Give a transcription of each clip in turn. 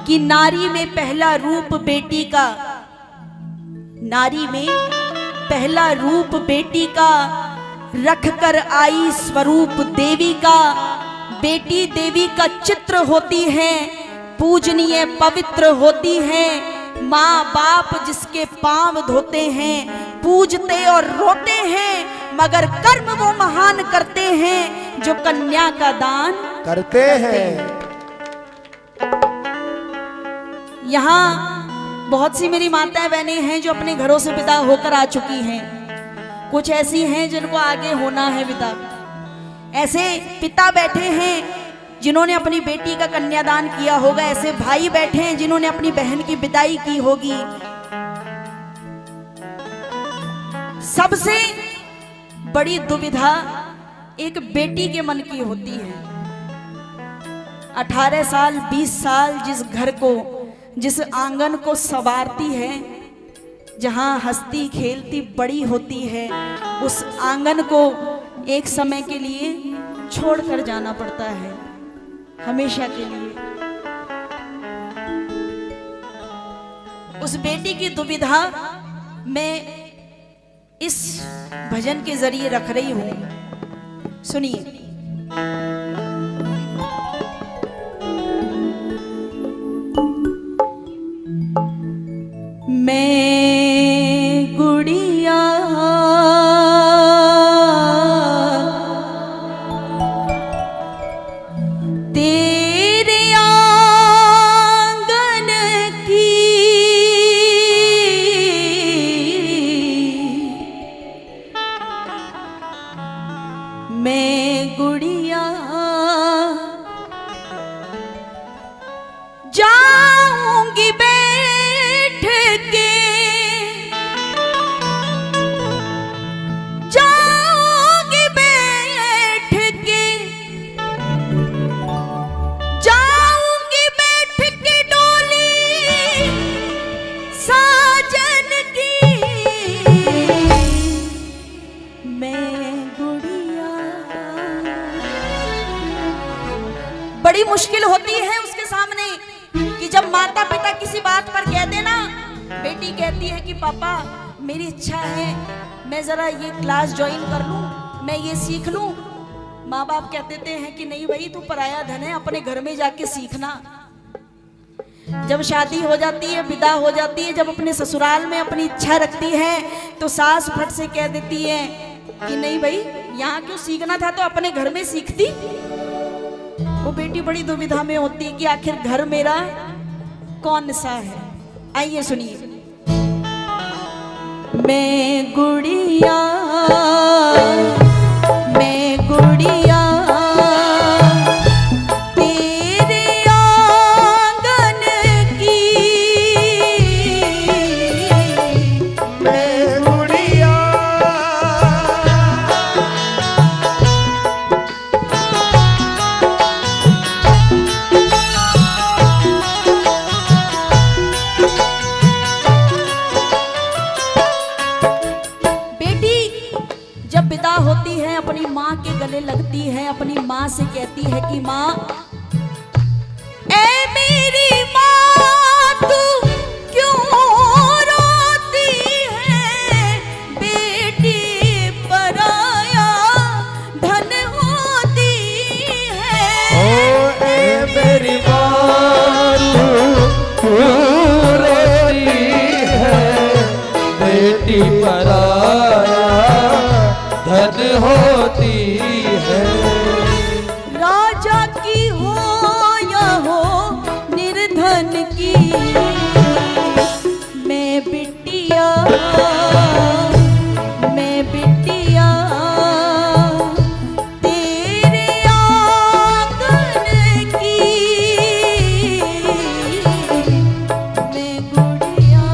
कि नारी में पहला रूप बेटी का, नारी में पहला रूप बेटी का, रख कर आई स्वरूप देवी का। बेटी देवी का चित्र होती है, पूजनीय पवित्र होती है। माँ बाप जिसके पांव धोते हैं, पूजते और रोते हैं, मगर कर्म वो महान करते हैं जो कन्या का दान करते हैं। यहाँ बहुत सी मेरी माताएं बहनें हैं जो अपने घरों से विदा होकर आ चुकी हैं। कुछ ऐसी हैं जिनको आगे होना है विदा। ऐसे पिता बैठे हैं जिन्होंने अपनी बेटी का कन्यादान किया होगा। ऐसे भाई बैठे हैं जिन्होंने अपनी बहन की विदाई की होगी। सबसे बड़ी दुविधा एक बेटी के मन की होती है। 18 साल 20 साल जिस घर को, जिस आंगन को संवारती है, जहां हंसती खेलती बड़ी होती है, उस आंगन को एक समय के लिए छोड़कर जाना पड़ता है, हमेशा के लिए। उस बेटी की दुविधा मैं इस भजन के जरिए रख रही हूं। सुनिए। मैं गुड़िया तेरे आंगन की, मैं गुड़िया जाऊंगी बैठ के, जाऊंगी बैठ के, जाऊंगी बैठ के डोली साजन की, मैं गुड़िया। बड़ी मुश्किल होती है उसके सामने कि जब माता पिता किसी बात पर कह देना, बेटी कहती है कि पापा मेरी इच्छा है मैं जरा ये क्लास ज्वाइन कर लूं, मैं ये सीख लूं। माँ बाप कह देते हैं कि नहीं भाई तू पराया धन है, अपने घर में जाके सीखना। जब शादी हो जाती है, विदा हो जाती है, जब अपने ससुराल में अपनी इच्छा रखती है, तो सास फट से कह देती है कि नहीं भाई यहाँ क्यों सीखना था, तो अपने घर में सीखती। वो बेटी बड़ी दुविधा में होती है कि आखिर घर मेरा कौन सा है। आइए सुनिए। मैं गुड़िया, मैं गुड़िया तेरे आंगन की, मैं गुड़िया जब विदा होती है अपनी माँ के गले लगती है, अपनी माँ से कहती है कि माँ, ऐ मेरी माँ तू क्यों रोती है, बेटी पराया धन होती है। ओ ए मेरी माँ तू रोती है, बेटी पराया धन होती है। राजा की हो या हो निर्धन की, मैं बिटिया, मैं बिटिया तेरे आंगन की, मैं गुड़िया।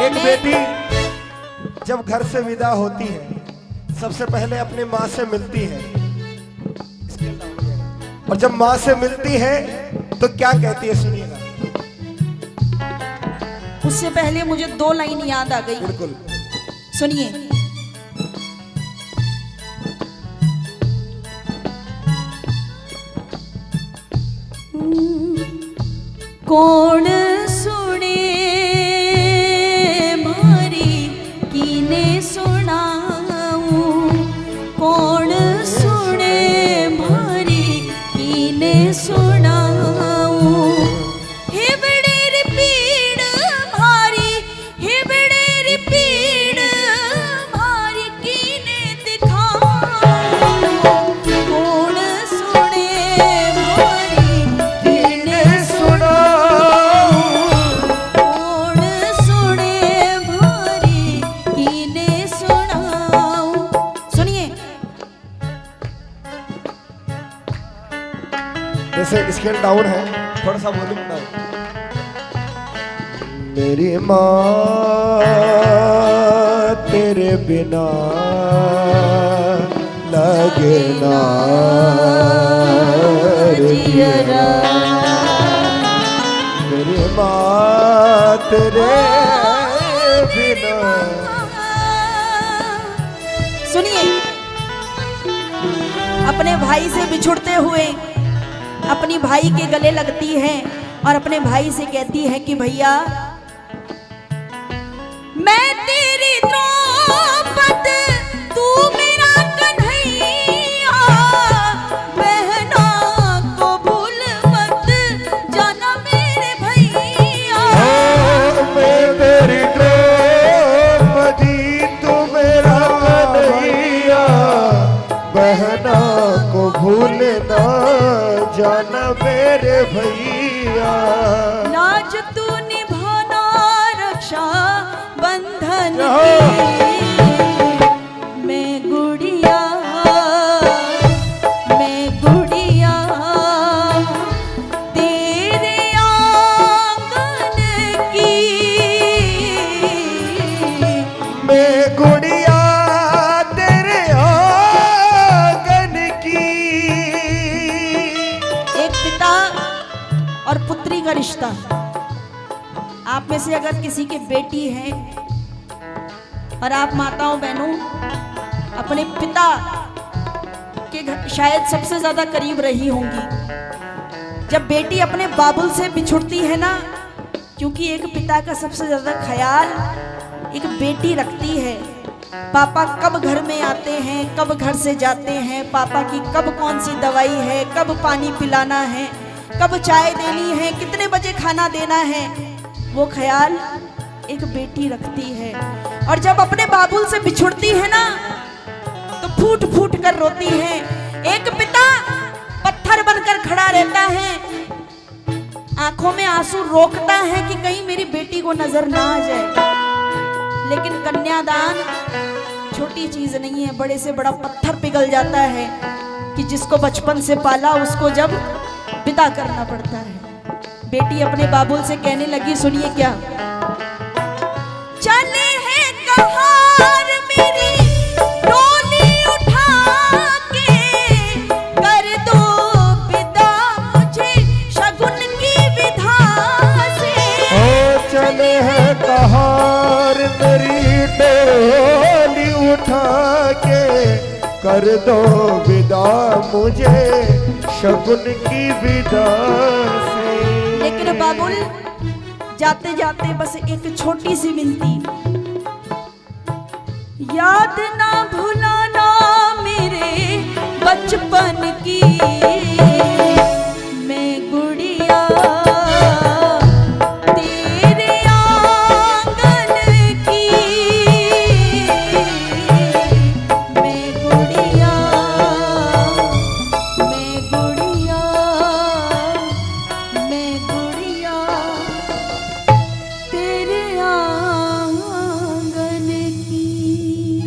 एक बेटी जब घर से विदा होती है सबसे पहले अपनी माँ से मिलती है, और जब माँ से मिलती है तो क्या कहती है सुनिएगा। उससे पहले मुझे 2 लाइन याद आ गई, बिल्कुल सुनिए। कौन सुने मारी कीने सुनाऊं, कौन सुने मारी कीने सुनाऊं। हिबड़ेर पीड़ मारी, हिबड़ेर पीड़ मारी कीने दिखाऊं। कौन सुने मारी कीने कौन सुने भारी कीने सुनाऊं। सुनिए, जैसे स्केल डाउन है, थोड़ा सा वॉल्यूम डाउन। मेरी माँ तेरे बिना लगे ना जियरा, मेरी माँ तेरे बिना। सुनिए, अपने भाई से बिछुड़ते हुए अपनी भाई के गले लगती है और अपने भाई से कहती है कि भैया मैं तेरी द्रौपद, तू मेरा कन्हैया, बहना को भूल मत जाना मेरे भैया। मैं तेरी द्रौपदी, तू मेरा कन्हैया, बहना को भूलना जाना मेरे भैया। लाज तू निभाना रक्षा बंधन की, मैं गुड़िया, मैं गुड़िया तेरे आंगन की, मैं गुड़िया तेरे आंगन की। एक पिता और पुत्री का रिश्ता। आप में से अगर किसी की बेटी है और आप माताओं बहनों अपने पिता के घर शायद सबसे ज्यादा करीब रही होंगी। जब बेटी अपने बाबुल से बिछुड़ती है ना, क्योंकि एक पिता का सबसे ज्यादा ख्याल एक बेटी रखती है। पापा कब घर में आते हैं, कब घर से जाते हैं, पापा की कब कौन सी दवाई है, कब पानी पिलाना है, कब चाय देनी है, कितने बजे खाना देना है, वो ख्याल एक बेटी रखती है। और जब अपने बाबुल से बिछुड़ती है ना तो फूट फूट कर रोती है। एक पिता पत्थर बनकर खड़ा रहता है, आंखों में आंसू रोकता है कि कहीं मेरी बेटी को नजर ना आ जाए। लेकिन कन्यादान छोटी चीज नहीं है, बड़े से बड़ा पत्थर पिघल जाता है कि जिसको बचपन से पाला उसको जब विदा करना पड़ता है। बेटी अपने बाबुल से कहने लगी, सुनिए क्या, चले हैं कहार मेरी डोली उठा के, कर दो विदा मुझे शगुन की विधा से। ओ चले हैं कहार मेरी डोली उठा के, कर दो विदा मुझे शगुन की विदा से। लेकिन बाबुल जाते जाते बस एक छोटी सी विनती, याद ना भुलाना मेरे बचपन की।